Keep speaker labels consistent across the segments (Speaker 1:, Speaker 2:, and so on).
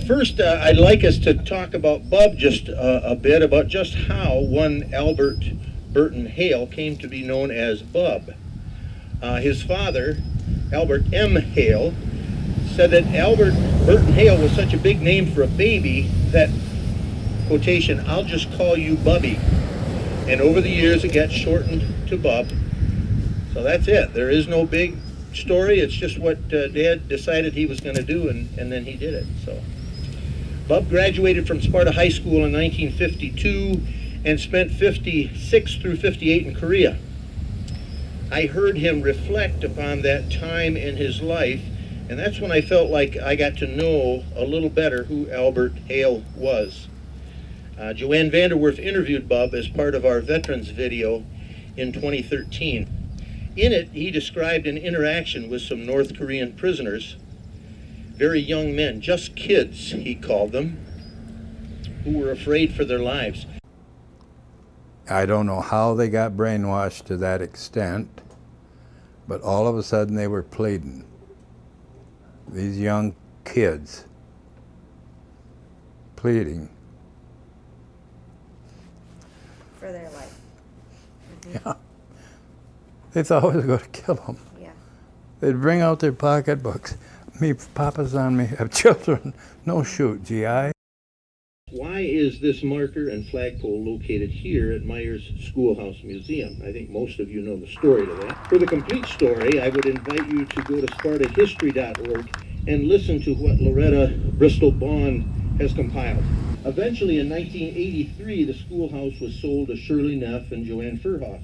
Speaker 1: first, I'd like us to talk about Bub just a bit, about just how one Albert Burton Hale came to be known as Bub. His father, Albert M. Hale, said that Albert Burton Hale was such a big name for a baby that, quotation, "I'll just call you Bubby." And over the years it got shortened to Bub. So that's it. There is no big story. It's just what Dad decided he was going to do, and then he did it. So Bub graduated from Sparta High School in 1952 and spent 56 through 58 in Korea. I heard him reflect upon that time in his life, and that's when I felt like I got to know a little better who Albert Hale was. Joanne Vanderwerf interviewed Bub as part of our Veterans video in 2013. In it, he described an interaction with some North Korean prisoners, very young men, just kids, he called them, who were afraid for their lives.
Speaker 2: I don't know how they got brainwashed to that extent, but all of a sudden they were pleading. These young kids pleading.
Speaker 3: For their life.
Speaker 2: Yeah. They thought we were going to kill them.
Speaker 3: Yeah.
Speaker 2: They'd bring out their pocketbooks. Me, Papa's on me, have children. No shoot, GI.
Speaker 1: Why is this marker and flagpole located here at Myers Schoolhouse Museum? I think most of you know the story to that. For the complete story, I would invite you to go to spartahistory.org and listen to what Loretta Bristol Bond has compiled. Eventually, in 1983, the schoolhouse was sold to Shirley Neff and Joanne Furhoff.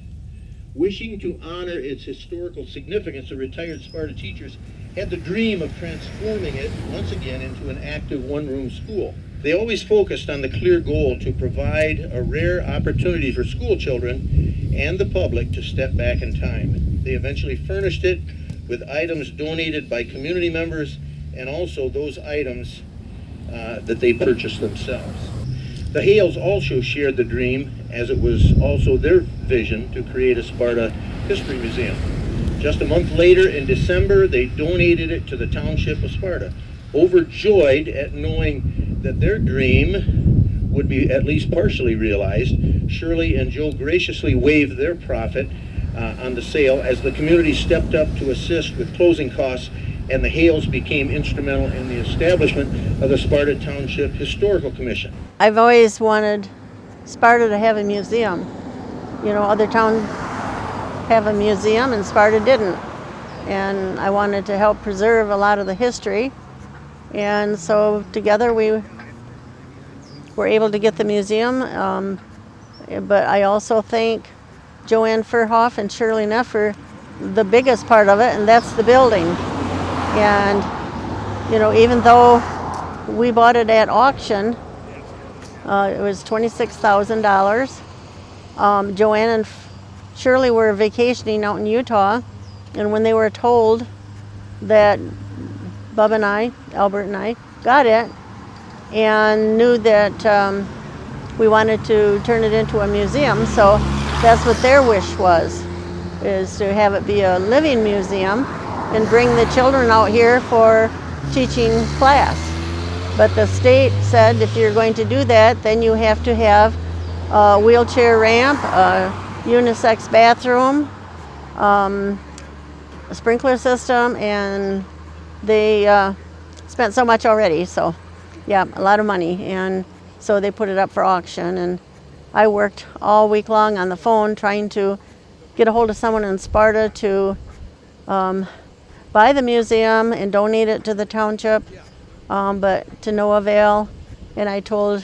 Speaker 1: Wishing to honor its historical significance, the retired Sparta teachers had the dream of transforming it once again into an active one-room school. They always focused on the clear goal to provide a rare opportunity for school children and the public to step back in time. They eventually furnished it with items donated by community members and also those items that they purchased themselves. The Hales also shared the dream, as it was also their vision to create a Sparta History Museum. Just a month later, in December, they donated it to the Township of Sparta. Overjoyed at knowing that their dream would be at least partially realized, Shirley and Joe graciously waived their profit on the sale as the community stepped up to assist with closing costs, and the Hales became instrumental in the establishment of the Sparta Township Historical Commission.
Speaker 4: I've always wanted Sparta to have a museum. You know, other towns have a museum and Sparta didn't. And I wanted to help preserve a lot of the history. And so together we were able to get the museum. But I also thank Joanne Furhoff and Shirley Neff for the biggest part of it, and that's the building. And, you know, even though we bought it at auction, it was $26,000. Joanne and Shirley were vacationing out in Utah, and when they were told that Bub and I, Albert and I, got it and knew that we wanted to turn it into a museum, so that's what their wish was, is to have it be a living museum and bring the children out here for teaching class. But the state said if you're going to do that, then you have to have a wheelchair ramp, a unisex bathroom, a sprinkler system, and they spent so much already, so yeah, a lot of money. And so they put it up for auction, and I worked all week long on the phone trying to get a hold of someone in Sparta to buy the museum and donate it to the township, but to no avail. And I told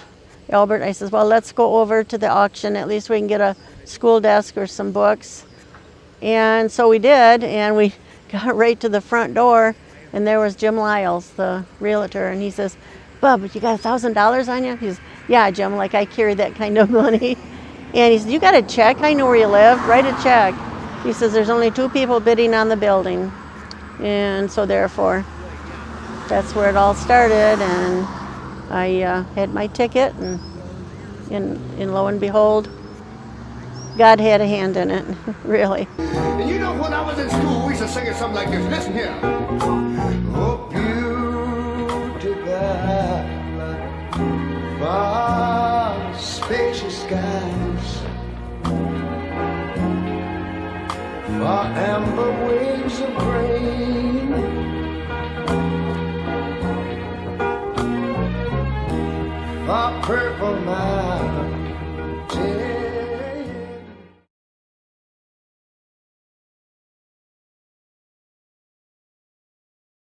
Speaker 4: Albert, I says, well, let's go over to the auction. At least we can get a school desk or some books. And so we did, and we got right to the front door, and there was Jim Lyles, the realtor, and he says, Bub, you got $1,000 on you? He says, yeah, Jim, like I carry that kind of money. And he said, you got a check? I know where you live. Write a check. He says, there's only 2 people bidding on the building. And so therefore, that's where it all started. And I had my ticket, and lo and behold, God had a hand in it, really.
Speaker 5: And you know, when I was in school, we used to sing something like this. Listen here. Oh, beautiful. skies, for amber waves of grain, for purple mountains